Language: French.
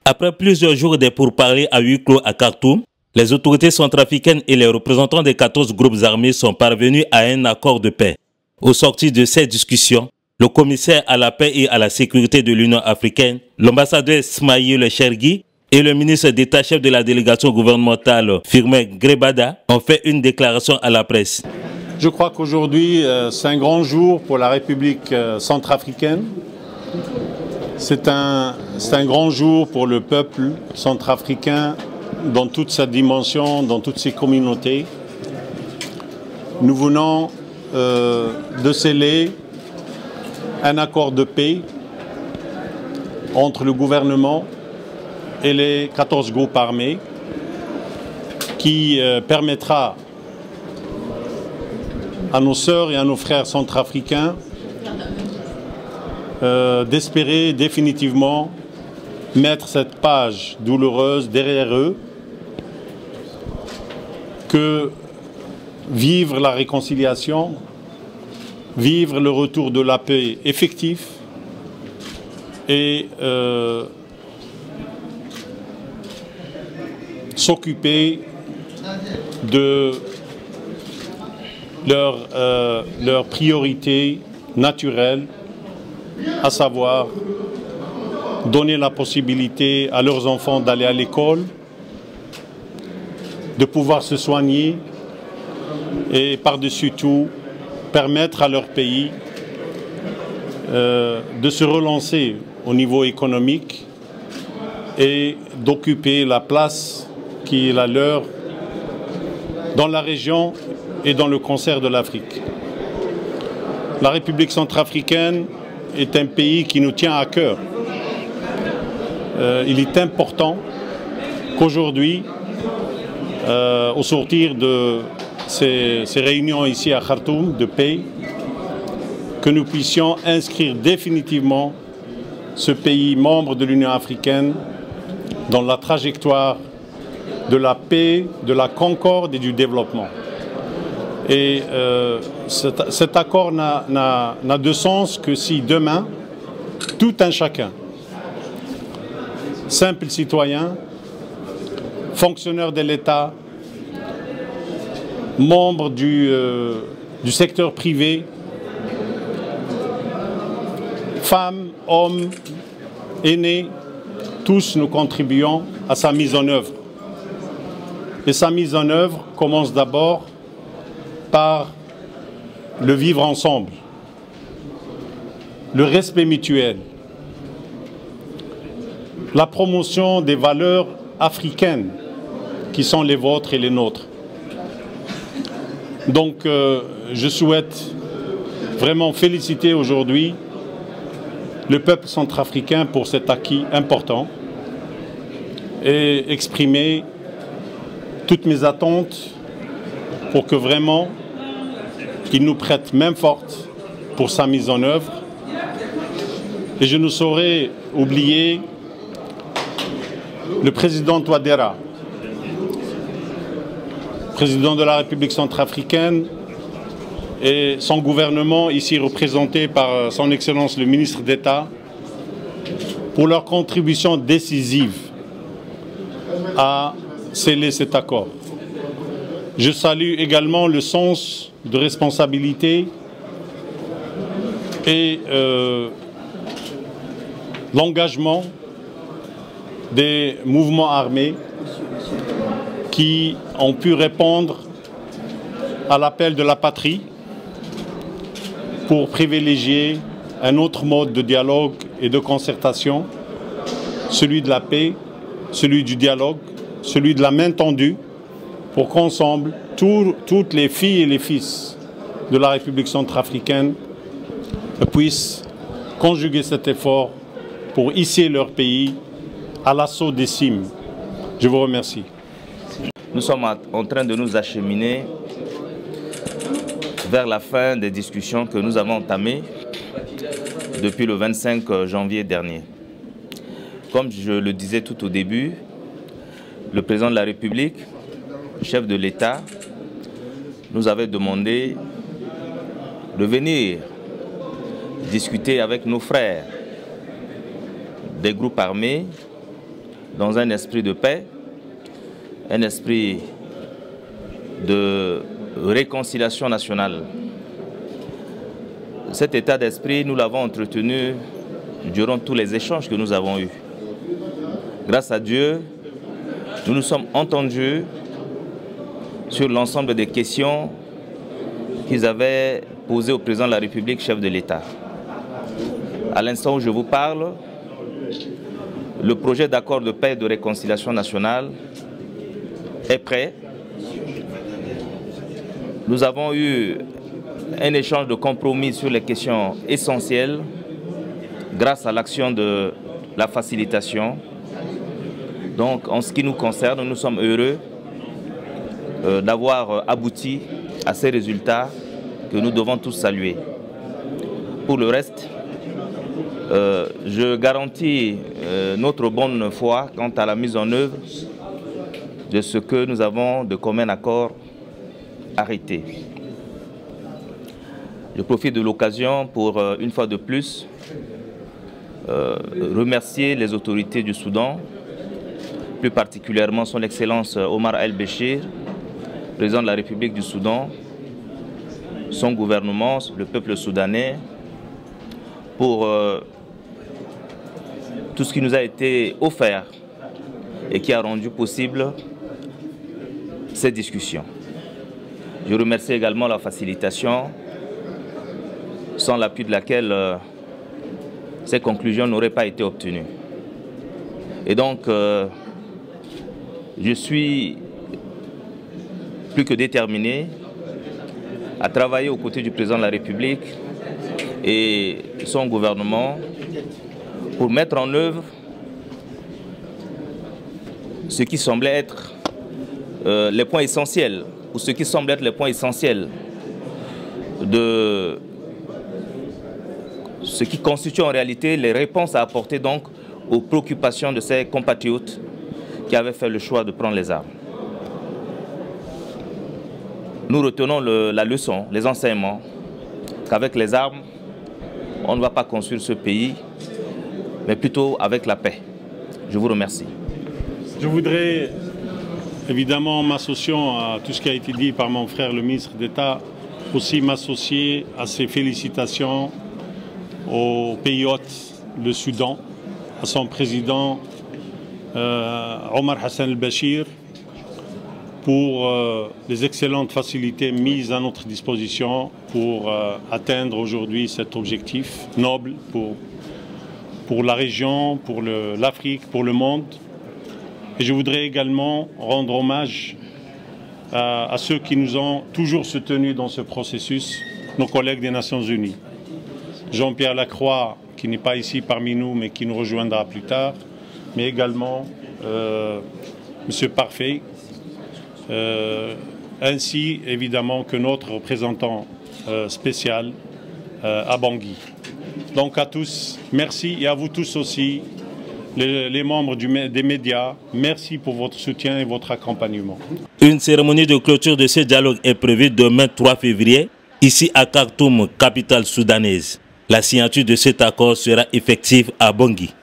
Après plusieurs jours de pourparlers à huis clos à Khartoum, les autorités centrafricaines et les représentants des 14 groupes armés sont parvenus à un accord de paix. Au sortir de ces discussions, le commissaire à la paix et à la sécurité de l'Union africaine, l'ambassadeur Ismail Chergui et le ministre d'État chef de la délégation gouvernementale Firmin Grebada ont fait une déclaration à la presse. Je crois qu'aujourd'hui, c'est un grand jour pour la République centrafricaine. C'est un grand jour pour le peuple centrafricain dans toute sa dimension, dans toutes ses communautés. Nous venons de sceller un accord de paix entre le gouvernement et les 14 groupes armés qui permettra à nos sœurs et à nos frères centrafricains d'espérer définitivement mettre cette page douloureuse derrière eux, que vivre la réconciliation, vivre le retour de la paix effectif et s'occuper de leur priorité naturelle, à savoir donner la possibilité à leurs enfants d'aller à l'école, de pouvoir se soigner et par-dessus tout permettre à leur pays de se relancer au niveau économique et d'occuper la place qui est la leur dans la région et dans le concert de l'Afrique. La République centrafricaine est un pays qui nous tient à cœur. Il est important qu'aujourd'hui, au sortir de ces réunions ici à Khartoum de paix, que nous puissions inscrire définitivement ce pays membre de l'Union africaine dans la trajectoire de la paix, de la concorde et du développement. Et cet accord n'a de sens que si demain, tout un chacun, simple citoyen, fonctionnaire de l'État, membre du secteur privé, femmes, hommes, aînés, tous nous contribuons à sa mise en œuvre. Et sa mise en œuvre commence d'abord par le vivre ensemble, le respect mutuel, la promotion des valeurs africaines qui sont les vôtres et les nôtres. Donc je souhaite vraiment féliciter aujourd'hui le peuple centrafricain pour cet acquis important et exprimer toutes mes attentes pour que vraiment il nous prête main forte pour sa mise en œuvre. Et je ne saurais oublier le président Touadéra, président de la République centrafricaine, et son gouvernement, ici représenté par son Excellence le ministre d'État, pour leur contribution décisive à sceller cet accord. Je salue également le sens de responsabilité et l'engagement des mouvements armés qui ont pu répondre à l'appel de la patrie pour privilégier un autre mode de dialogue et de concertation, celui de la paix, celui du dialogue, celui de la main tendue, pour qu'ensemble, toutes les filles et les fils de la République centrafricaine puissent conjuguer cet effort pour hisser leur pays à l'assaut des cimes. Je vous remercie. Nous sommes en train de nous acheminer vers la fin des discussions que nous avons entamées depuis le 25 janvier dernier. Comme je le disais tout au début, le président de la République, chef de l'État, nous avait demandé de venir discuter avec nos frères des groupes armés dans un esprit de paix, un esprit de réconciliation nationale. Cet état d'esprit, nous l'avons entretenu durant tous les échanges que nous avons eus. Grâce à Dieu, nous nous sommes entendus sur l'ensemble des questions qu'ils avaient posées au président de la République, chef de l'État. À l'instant où je vous parle, le projet d'accord de paix et de réconciliation nationale est prêt. Nous avons eu un échange de compromis sur les questions essentielles grâce à l'action de la facilitation. Donc, en ce qui nous concerne, nous sommes heureux d'avoir abouti à ces résultats que nous devons tous saluer. Pour le reste, je garantis notre bonne foi quant à la mise en œuvre de ce que nous avons de commun accord arrêté. Je profite de l'occasion pour, une fois de plus, remercier les autorités du Soudan, plus particulièrement son Excellence Omar El-Béchir, président de la République du Soudan, son gouvernement, le peuple soudanais, pour tout ce qui nous a été offert et qui a rendu possible ces discussions. Je remercie également la facilitation, sans l'appui de laquelle ces conclusions n'auraient pas été obtenues. Et donc, je suis plus que déterminé à travailler aux côtés du président de la République et son gouvernement pour mettre en œuvre ce qui semblait être les points essentiels, ou ce qui semble être les points essentiels de ce qui constitue en réalité les réponses à apporter donc aux préoccupations de ces compatriotes qui avaient fait le choix de prendre les armes. Nous retenons la leçon, les enseignements, qu'avec les armes, on ne va pas construire ce pays, mais plutôt avec la paix. Je vous remercie. Je voudrais évidemment, m'associant à tout ce qui a été dit par mon frère le ministre d'État, aussi m'associer à ces félicitations au pays hôte, le Soudan, à son président Omar Hassan El-Béchir, pour les excellentes facilités mises à notre disposition pour atteindre aujourd'hui cet objectif noble pour la région, pour l'Afrique, pour le monde. Et je voudrais également rendre hommage à ceux qui nous ont toujours soutenus dans ce processus, nos collègues des Nations Unies. Jean-Pierre Lacroix, qui n'est pas ici parmi nous, mais qui nous rejoindra plus tard, mais également M. Parfait, ainsi évidemment que notre représentant spécial à Bangui. Donc à tous, merci, et à vous tous aussi, les membres des médias, merci pour votre soutien et votre accompagnement. Une cérémonie de clôture de ce dialogue est prévue demain 3 février, ici à Khartoum, capitale soudanaise. La signature de cet accord sera effective à Bangui.